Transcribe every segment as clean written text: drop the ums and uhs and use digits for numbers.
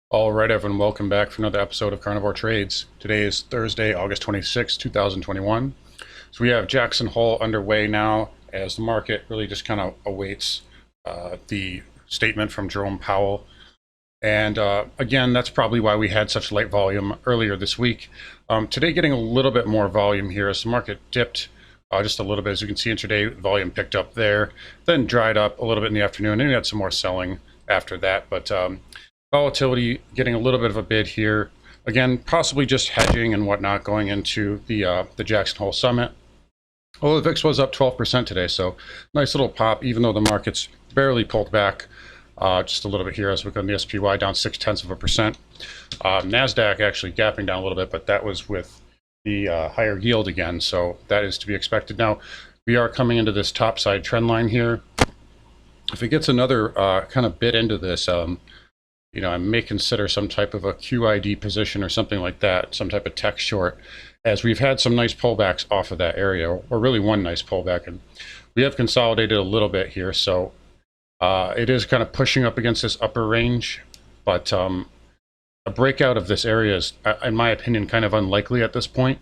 All right, everyone, welcome back for another episode of Carnivore Trades. Today is Thursday, August 26, 2021. So we have Jackson Hole underway now as the market really just kind of awaits the statement from Jerome Powell. And again, that's probably why we had such light volume earlier this week. Today, getting a little bit more volume here as the market dipped just a little bit. As you can see, intraday volume picked up there, then dried up a little bit in the afternoon, and we had some more selling after that. But volatility getting a little bit of a bid here. Again, possibly just hedging and whatnot going into the Jackson Hole Summit. Oh, the VIX was up 12% today, so nice little pop, even though the market's barely pulled back just a little bit here as we go on the SPY down 0.6%. NASDAQ actually gapping down a little bit, but that was with the higher yield again, so that is to be expected. Now, we are coming into this topside trend line here. If it gets another kind of bit into this, I may consider some type of a QID position or something like that, some type of tech short, as we've had some nice pullbacks off of that area, or really one nice pullback, and we have consolidated a little bit here, so it is kind of pushing up against this upper range, but a breakout of this area is, in my opinion, kind of unlikely at this point,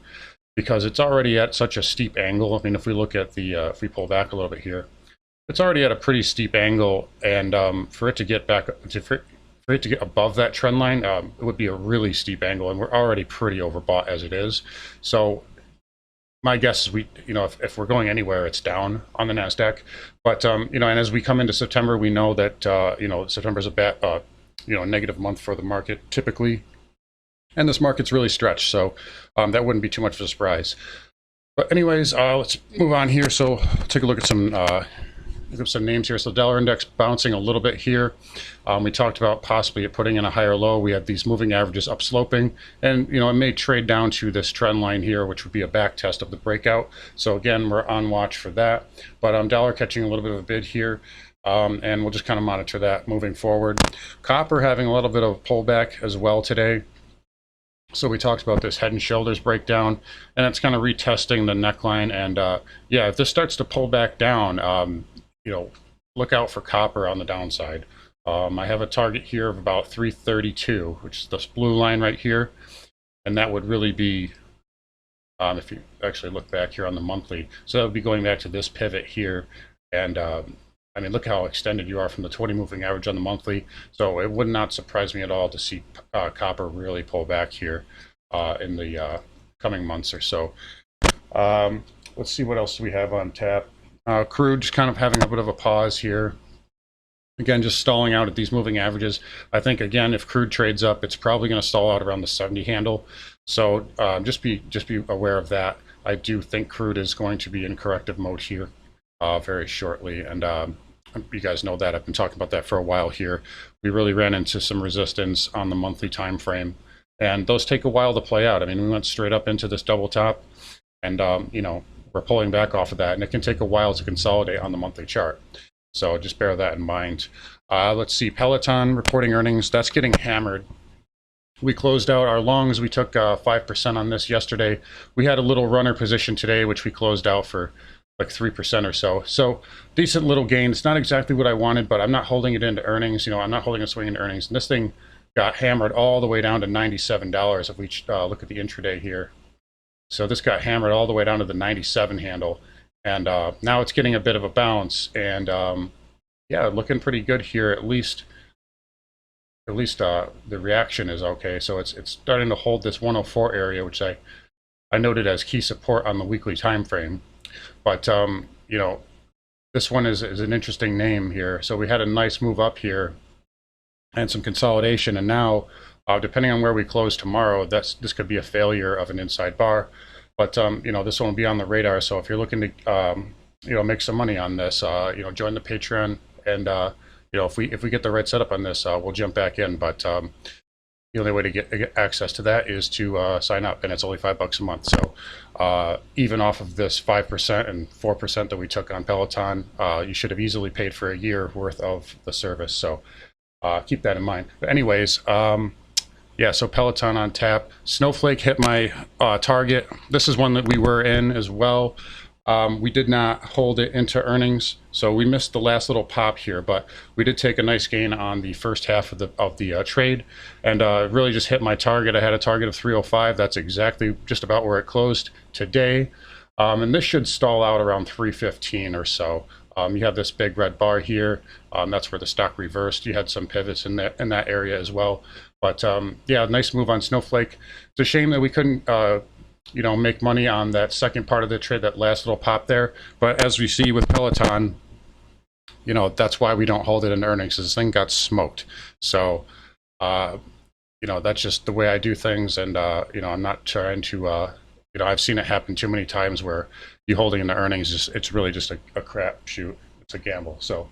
because it's already at such a steep angle. I mean, if we look at the, if we pull back a little bit here, it's already at a pretty steep angle, and for it to get back, for it to get above that trend line, it would be a really steep angle, and we're already pretty overbought as it is. So my guess is if we're going anywhere, it's down on the NASDAQ. But and as we come into September, we know that September is a bad, negative month for the market typically, and this market's really stretched. So that wouldn't be too much of a surprise. But anyways, let's move on here. So take a look at some names here. So dollar index bouncing a little bit here. We talked about possibly putting in a higher low. We have these moving averages upsloping, and it may trade down to this trend line here, which would be a back test of the breakout. So again, we're on watch for that. But dollar catching a little bit of a bid here, and we'll just kind of monitor that moving forward. Copper having a little bit of a pullback as well today. So we talked about this head and shoulders breakdown, and it's kind of retesting the neckline. And yeah, if this starts to pull back down, look out for copper on the downside. I have a target here of about 332, which is this blue line right here, and that would really be, if you actually look back here on the monthly, so that would be going back to this pivot here. And I mean, look how extended you are from the 20 moving average on the monthly. So it would not surprise me at all to see copper really pull back here in the coming months or so. Let's see what else we have on tap. Crude just kind of having a bit of a pause here. Again, just stalling out at these moving averages. I think, again, if crude trades up, it's probably going to stall out around the 70 handle. So just be aware of that. I do think crude is going to be in corrective mode here very shortly. And you guys know that. I've been talking about that for a while here. We really ran into some resistance on the monthly time frame, and those take a while to play out. I mean, we went straight up into this double top, and we're pulling back off of that, and it can take a while to consolidate on the monthly chart. So just bear that in mind. Let's see, Peloton reporting earnings. That's getting hammered. We closed out our longs. We took 5% on this yesterday. We had a little runner position today, which we closed out for like 3% or so. So decent little gain. It's not exactly what I wanted, but I'm not holding it into earnings. I'm not holding a swing into earnings. And this thing got hammered all the way down to $97 if we look at the intraday here. So this got hammered all the way down to the 97 handle, and now it's getting a bit of a bounce, and yeah, looking pretty good here. At least the reaction is okay. So it's starting to hold this 104 area, which I noted as key support on the weekly time frame. But this one is an interesting name here. So we had a nice move up here and some consolidation, and now depending on where we close tomorrow, this could be a failure of an inside bar. But this one will be on the radar. So if you're looking to make some money on this, join the Patreon, and if we get the right setup on this, we'll jump back in. But the only way to get access to that is to sign up, and it's only $5 a month. So even off of this 5% and 4% that we took on Peloton, you should have easily paid for a year worth of the service. So keep that in mind. But anyways, yeah, so Peloton on tap. Snowflake hit my target. This is one that we were in as well. We did not hold it into earnings, so we missed the last little pop here, but we did take a nice gain on the first half of the trade, and really just hit my target. I had a target of 305. That's exactly just about where it closed today, and this should stall out around 315 or so. You have this big red bar here. That's where the stock reversed. You had some pivots in that area as well. But yeah, nice move on Snowflake. It's a shame that we couldn't make money on that second part of the trade, that last little pop there. But as we see with Peloton, that's why we don't hold it in earnings. This thing got smoked. So, that's just the way I do things. And, I'm not trying to, I've seen it happen too many times where you holding in the earnings, it's really just a crap shoot. It's a gamble. So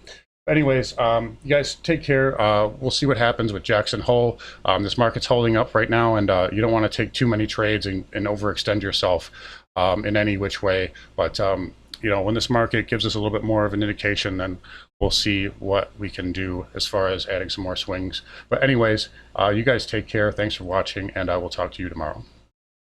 anyways, you guys take care. We'll see what happens with Jackson Hole. This market's holding up right now, and you don't want to take too many trades and overextend yourself in any which way. But when this market gives us a little bit more of an indication, then we'll see what we can do as far as adding some more swings. But anyways, you guys take care. Thanks for watching, and I will talk to you tomorrow.